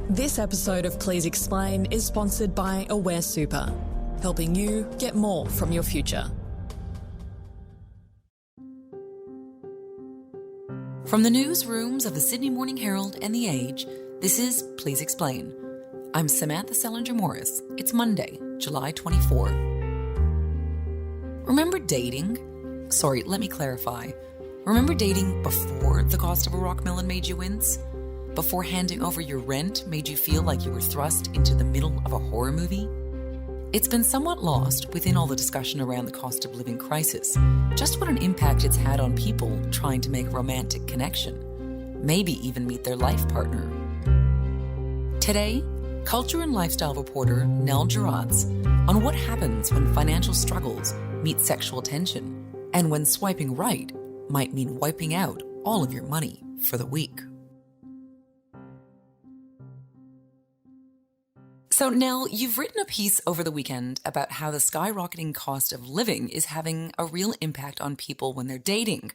This episode of Please Explain is sponsored by Aware Super, helping you get more from your future. From the newsrooms of the Sydney Morning Herald and The Age, this is Please Explain. I'm Samantha Selinger-Morris. It's Monday, July 24. Remember dating? Sorry, let me clarify. Remember dating before the cost of a rockmelon made you wince? Before handing over your rent made you feel like you were thrust into the middle of a horror movie? It's been somewhat lost within all the discussion around the cost of living crisis, just what an impact it's had on people trying to make a romantic connection, maybe even meet their life partner. Today, culture and lifestyle reporter Nell Geraets on what happens when financial struggles meet sexual tension, and when swiping right might mean wiping out all of your money for the week. So, Nell, you've written a piece over the weekend about how the skyrocketing cost of living is having a real impact on people when they're dating.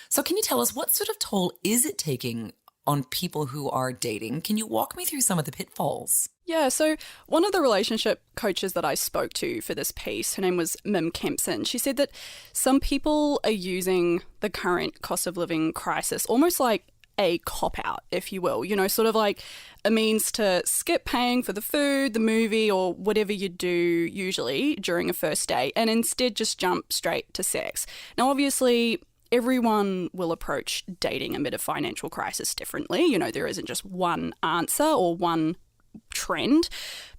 So can you tell us, what sort of toll is it taking on people who are dating? Can you walk me through some of the pitfalls? Yeah, so one of the relationship coaches that I spoke to for this piece, her name was Mim Kempson, she said that some people are using the current cost of living crisis almost like a cop-out, if you will, sort of like a means to skip paying for the food, the movie, or whatever you do usually during a first date, and instead just jump straight to sex. Now, obviously, everyone will approach dating amid a financial crisis differently. There isn't just one answer or one trend,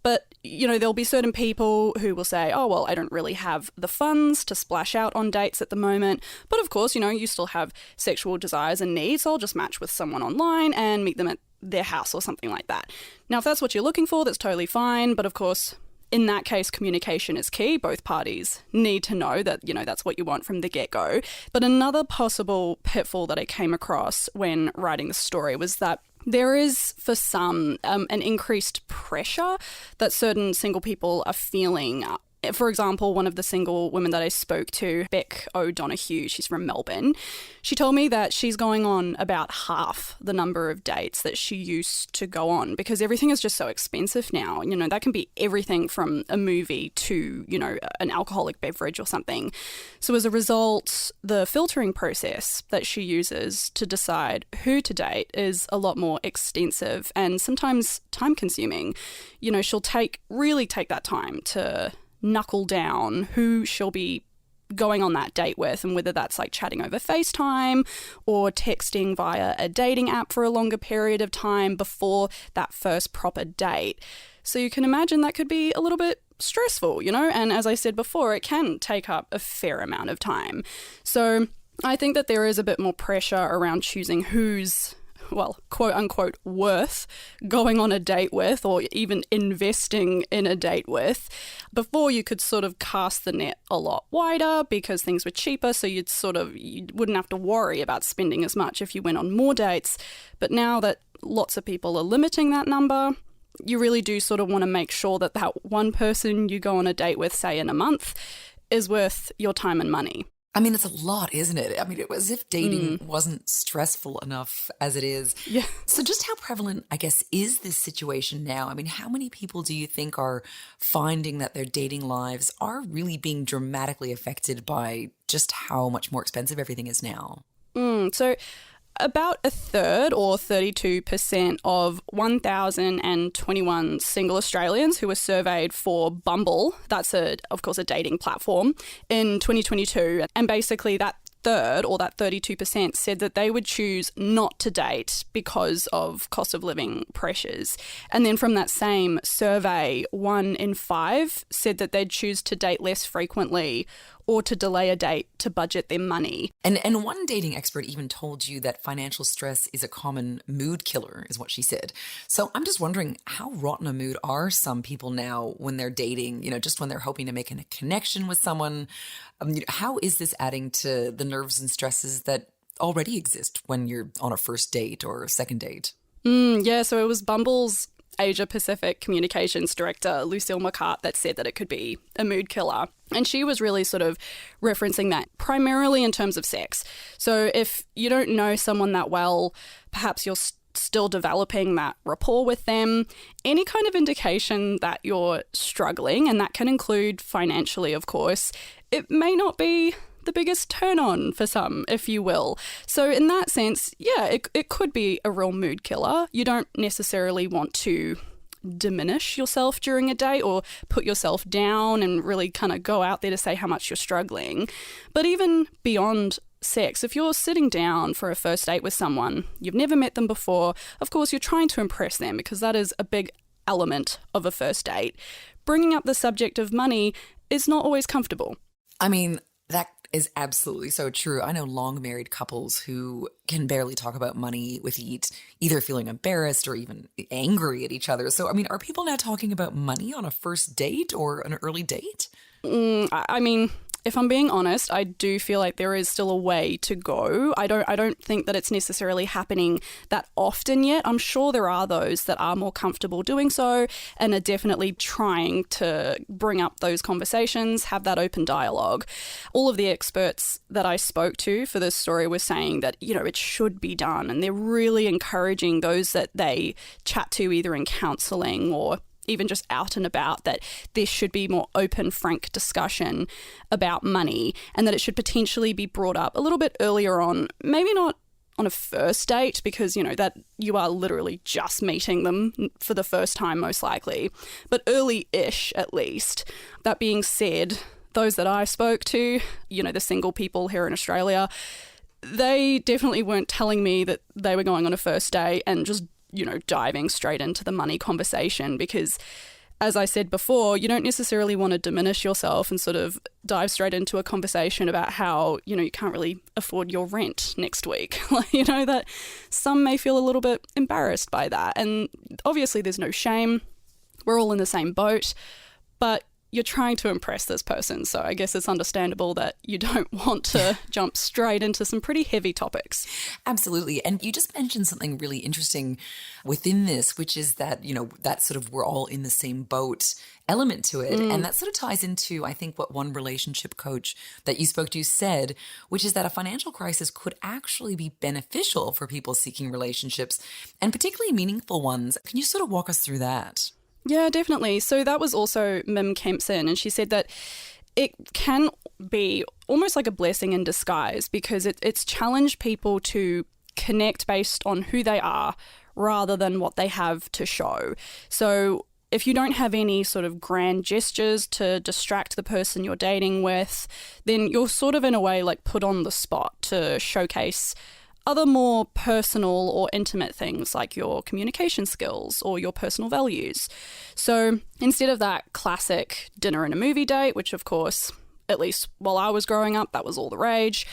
but there'll be certain people who will say, oh well, I don't really have the funds to splash out on dates at the moment, but of course you still have sexual desires and needs, so I'll just match with someone online and meet them at their house or something like that. Now, if that's what you're looking for, that's totally fine, but of course in that case, communication is key. Both parties need to know that, that's what you want from the get-go. But another possible pitfall that I came across when writing the story was that there is, for some, an increased pressure that certain single people are feeling. For example, one of the single women that I spoke to, Beck O'Donoghue, she's from Melbourne, she told me that she's going on about half the number of dates that she used to go on because everything is just so expensive now. That can be everything from a movie to, an alcoholic beverage or something. So as a result, the filtering process that she uses to decide who to date is a lot more extensive and sometimes time-consuming. She'll really take that time to knuckle down who she'll be going on that date with, and whether that's like chatting over FaceTime or texting via a dating app for a longer period of time before that first proper date. So you can imagine that could be a little bit stressful, and as I said before, it can take up a fair amount of time. So I think that there is a bit more pressure around choosing who's, well, quote unquote, worth going on a date with or even investing in a date with. Before, you could sort of cast the net a lot wider because things were cheaper, so you wouldn't have to worry about spending as much if you went on more dates. But now that lots of people are limiting that number, you really do sort of want to make sure that that one person you go on a date with, say in a month, is worth your time and money. I mean, it's a lot, isn't it? I mean, it was as if dating wasn't stressful enough as it is. Yeah. So just how prevalent, I guess, is this situation now? I mean, how many people do you think are finding that their dating lives are really being dramatically affected by just how much more expensive everything is now? So about a third, or 32%, of 1,021 single Australians who were surveyed for Bumble, that's of course a dating platform, in 2022. And basically that third, or that 32%, said that they would choose not to date because of cost of living pressures. And then from that same survey, 1 in 5 said that they'd choose to date less frequently or to delay a date to budget their money. And one dating expert even told you that financial stress is a common mood killer, is what she said. So I'm just wondering, how rotten a mood are some people now when they're dating, just when they're hoping to make a connection with someone? How is this adding to the nerves and stresses that already exist when you're on a first date or a second date? Yeah, so it was Bumble's Asia Pacific Communications Director, Lucille McCart, that said that it could be a mood killer. And she was really sort of referencing that primarily in terms of sex. So if you don't know someone that well, perhaps you're still developing that rapport with them, any kind of indication that you're struggling, and that can include financially, of course, it may not be the biggest turn on for some, if you will. So in that sense, yeah, it could be a real mood killer. You don't necessarily want to diminish yourself during a date or put yourself down and really kind of go out there to say how much you're struggling. But even beyond sex, if you're sitting down for a first date with someone, you've never met them before, of course you're trying to impress them because that is a big element of a first date. Bringing up the subject of money is not always comfortable. I mean, that is absolutely so true. I know long married couples who can barely talk about money with either feeling embarrassed or even angry at each other. So, I mean, are people now talking about money on a first date or an early date? I mean, if I'm being honest, I do feel like there is still a way to go. I don't think that it's necessarily happening that often yet. I'm sure there are those that are more comfortable doing so and are definitely trying to bring up those conversations, have that open dialogue. All of the experts that I spoke to for this story were saying that, you know, it should be done, and they're really encouraging those that they chat to either in counselling or even just out and about, that there should be more open, frank discussion about money, and that it should potentially be brought up a little bit earlier on, maybe not on a first date because, you know, that you are literally just meeting them for the first time most likely, but early-ish at least. That being said, those that I spoke to, you know, the single people here in Australia, they definitely weren't telling me that they were going on a first date and just, you know, diving straight into the money conversation because, as I said before, you don't necessarily want to diminish yourself and sort of dive straight into a conversation about how, you know, you can't really afford your rent next week. You know, that some may feel a little bit embarrassed by that. And obviously there's no shame. We're all in the same boat, but you're trying to impress this person. So I guess it's understandable that you don't want to jump straight into some pretty heavy topics. Absolutely. And you just mentioned something really interesting within this, which is that, you know, that sort of we're all in the same boat element to it. And that sort of ties into, I think, what one relationship coach that you spoke to said, which is that a financial crisis could actually be beneficial for people seeking relationships, and particularly meaningful ones. Can you sort of walk us through that? Yeah, definitely. So that was also Mim Kempson, and she said that it can be almost like a blessing in disguise because it's challenged people to connect based on who they are rather than what they have to show. So if you don't have any sort of grand gestures to distract the person you're dating with, then you're sort of in a way like put on the spot to showcase other more personal or intimate things like your communication skills or your personal values. So instead of that classic dinner and a movie date, which of course, at least while I was growing up, that was all the rage,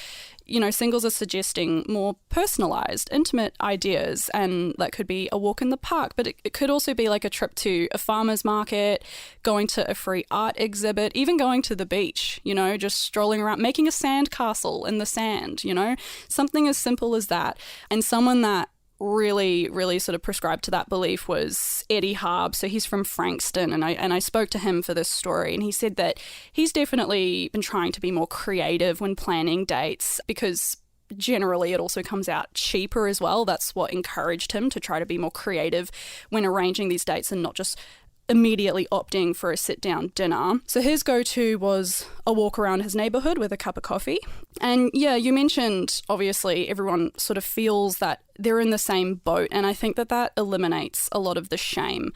you know, singles are suggesting more personalised, intimate ideas, and that could be a walk in the park, but it could also be like a trip to a farmer's market, going to a free art exhibit, even going to the beach, you know, just strolling around, making a sand castle in the sand, you know, something as simple as that. And someone that really sort of prescribed to that belief was Eddie Harb. So he's from Frankston, and I spoke to him for this story, and he said that he's definitely been trying to be more creative when planning dates because generally it also comes out cheaper as well. That's what encouraged him to try to be more creative when arranging these dates and not just immediately opting for a sit-down dinner. So his go-to was a walk around his neighbourhood with a cup of coffee. And yeah, you mentioned, obviously, everyone sort of feels that they're in the same boat. And I think that eliminates a lot of the shame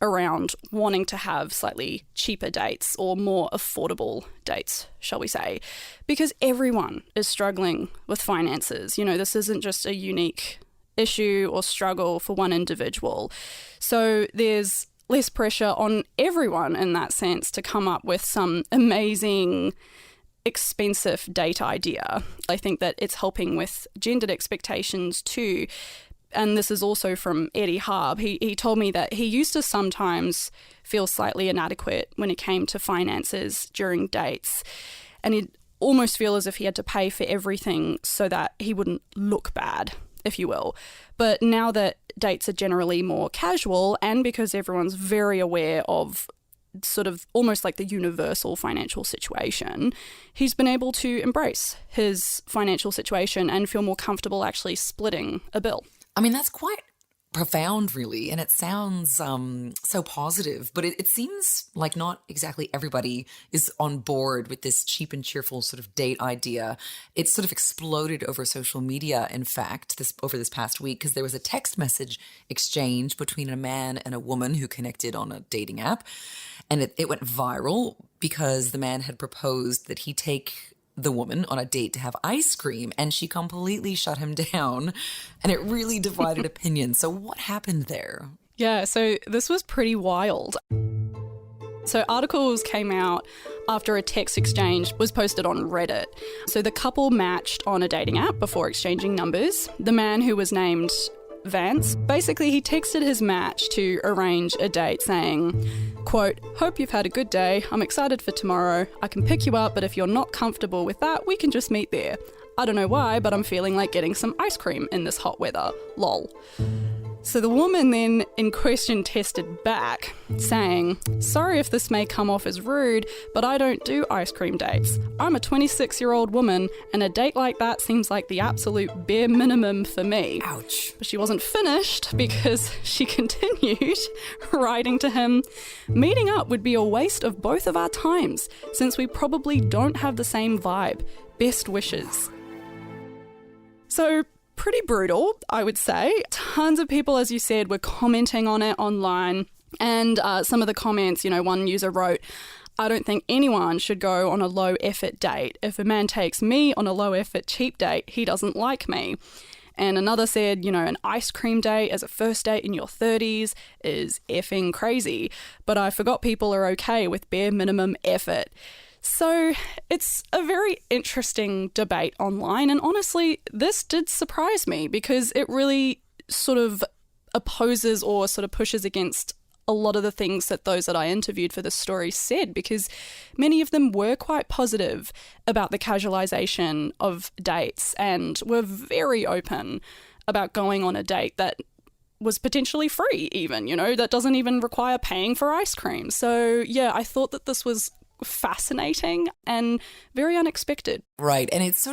around wanting to have slightly cheaper dates or more affordable dates, shall we say, because everyone is struggling with finances. You know, this isn't just a unique issue or struggle for one individual. So there's less pressure on everyone in that sense to come up with some amazing, expensive date idea. I think that it's helping with gendered expectations too. And this is also from Eddie Harb. He told me that he used to sometimes feel slightly inadequate when it came to finances during dates. And he'd almost feel as if he had to pay for everything so that he wouldn't look bad, if you will. But now that dates are generally more casual, and because everyone's very aware of sort of almost like the universal financial situation, he's been able to embrace his financial situation and feel more comfortable actually splitting a bill. I mean, that's quite profound, really, and it sounds so positive, but it seems like not exactly everybody is on board with this cheap and cheerful sort of date idea. It sort of exploded over social media, in fact, over this past week, because there was a text message exchange between a man and a woman who connected on a dating app, and it went viral because the man had proposed that he take the woman on a date to have ice cream, and she completely shut him down, and it really divided opinions. So what happened there? Yeah, so this was pretty wild. So articles came out after a text exchange was posted on Reddit. So the couple matched on a dating app before exchanging numbers. The man, who was named Vance, basically he texted his match to arrange a date saying, quote, "Hope you've had a good day. I'm excited for tomorrow. I can pick you up, but if you're not comfortable with that, we can just meet there. I don't know why, but I'm feeling like getting some ice cream in this hot weather. Lol." So the woman then in question tested back, saying, "Sorry if this may come off as rude, but I don't do ice cream dates. I'm a 26-year-old woman, and a date like that seems like the absolute bare minimum for me." Ouch. But she wasn't finished, because she continued writing to him, "Meeting up would be a waste of both of our times, since we probably don't have the same vibe. Best wishes." So pretty brutal, I would say. Tons of people, as you said, were commenting on it online. And some of the comments, one user wrote, "I don't think anyone should go on a low-effort date. If a man takes me on a low-effort cheap date, he doesn't like me." And another said, an ice cream date as a first date in your 30s is effing crazy. But I forgot people are okay with bare minimum effort. So it's a very interesting debate online, and honestly, this did surprise me because it really sort of opposes or sort of pushes against a lot of the things that those that I interviewed for this story said, because many of them were quite positive about the casualization of dates and were very open about going on a date that was potentially free even, that doesn't even require paying for ice cream. So yeah, I thought that this was fascinating and very unexpected. Right. And it's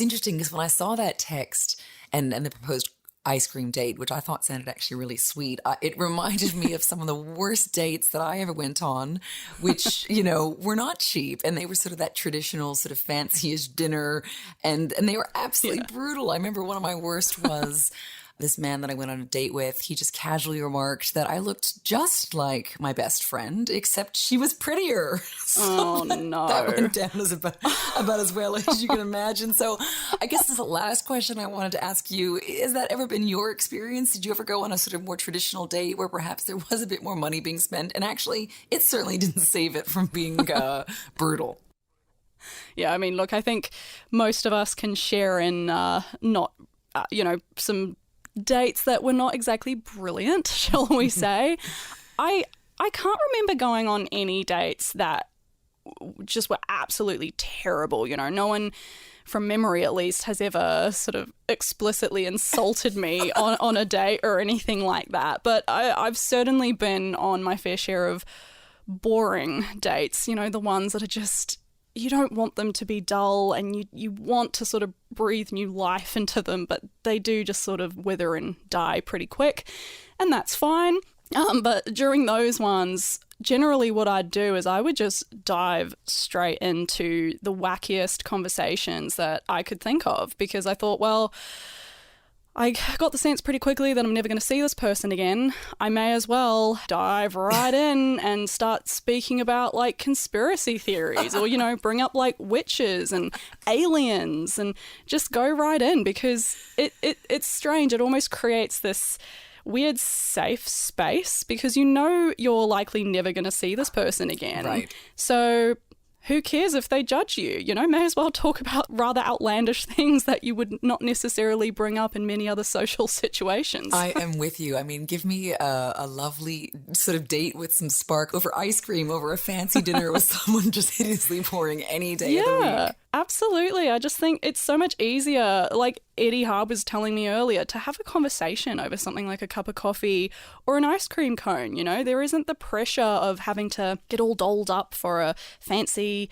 interesting because when I saw that text and the proposed ice cream date, which I thought sounded actually really sweet, it reminded me of some of the worst dates that I ever went on, which, were not cheap. And they were sort of that traditional sort of fancy-ish dinner. And they were absolutely brutal. I remember one of my worst was this man that I went on a date with. He just casually remarked that I looked just like my best friend, except she was prettier. So no. That went down as about as well as you can imagine. So I guess this is the last question I wanted to ask you. Has that ever been your experience? Did you ever go on a sort of more traditional date where perhaps there was a bit more money being spent? And actually, it certainly didn't save it from being brutal. Yeah, I mean, look, I think most of us can share in some dates that were not exactly brilliant, shall we say. I can't remember going on any dates that just were absolutely terrible. No one, from memory at least, has ever sort of explicitly insulted me on a date or anything like that. But I've certainly been on my fair share of boring dates, the ones that are just, you don't want them to be dull and you want to sort of breathe new life into them, but they do just sort of wither and die pretty quick, and that's fine. But during those ones, generally what I'd do is I would just dive straight into the wackiest conversations that I could think of, because I thought, well, I got the sense pretty quickly that I'm never going to see this person again. I may as well dive right in and start speaking about like conspiracy theories or, bring up like witches and aliens and just go right in, because it's strange. It almost creates this weird safe space because you're likely never going to see this person again. Right. So who cares if they judge you? May as well talk about rather outlandish things that you would not necessarily bring up in many other social situations. I am with you. I mean, give me a lovely sort of date with some spark over ice cream, over a fancy dinner with someone just hideously boring any day of the week. Absolutely. I just think it's so much easier, like Eddie Harb was telling me earlier, to have a conversation over something like a cup of coffee or an ice cream cone. There isn't the pressure of having to get all dolled up for a fancy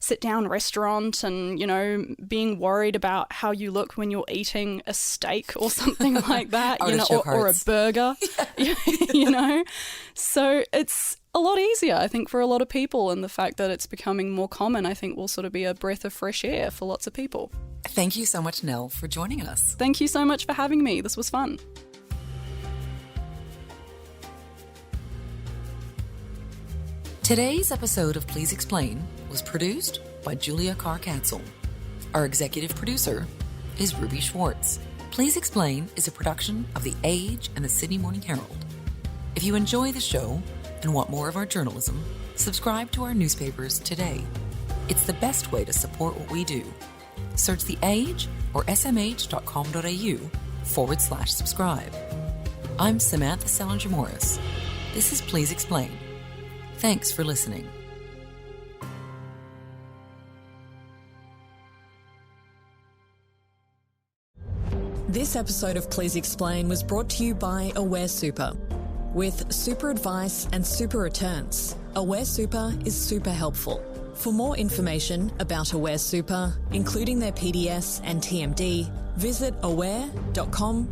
sit-down restaurant and, you know, being worried about how you look when you're eating a steak or something like that, you know, or a burger, you know. So it's a lot easier, I think, for a lot of people, and the fact that it's becoming more common, I think, will sort of be a breath of fresh air for lots of people. Thank you so much, Nell, for joining us. Thank you so much for having me. This was fun. Today's episode of Please Explain was produced by Julia Carr-Katzel. Our executive producer is Ruby Schwartz. Please Explain is a production of The Age and the Sydney Morning Herald. If you enjoy the show and want more of our journalism, subscribe to our newspapers today. It's the best way to support what we do. Search The Age or smh.com.au/subscribe. I'm Samantha Salinger-Morris. This is Please Explain. Thanks for listening. This episode of Please Explain was brought to you by Aware Super. With super advice and super returns, Aware Super is super helpful. For more information about Aware Super, including their PDS and TMD, visit aware.com.au.